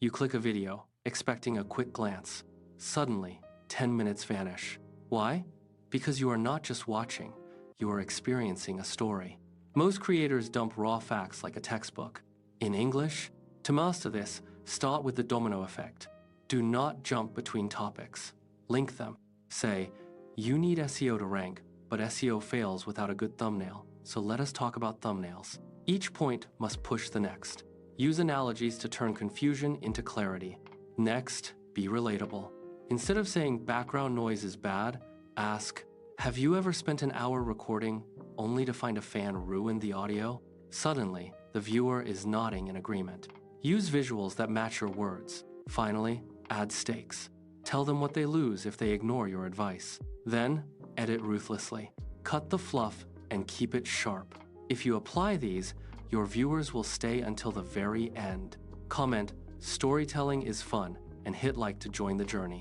You click a video, expecting a quick glance. Suddenly, 10 minutes vanish. Why? Because you are not just watching, you are experiencing a story. Most creators dump raw facts like a textbook. In English, to master this, start with the domino effect. Do not jump between topics. Link them. Say, you need SEO to rank, but SEO fails without a good thumbnail, so let us talk about thumbnails. Each point must push the next. Use analogies to turn confusion into clarity. Next, be relatable. Instead of saying background noise is bad, ask, have you ever spent an hour recording only to find a fan ruin the audio? Suddenly, the viewer is nodding in agreement. Use visuals that match your words. Finally, add stakes. Tell them what they lose if they ignore your advice. Then, edit ruthlessly. Cut the fluff and keep it sharp. If you apply these, your viewers will stay until the very end. Comment, storytelling is fun, and hit like to join the journey.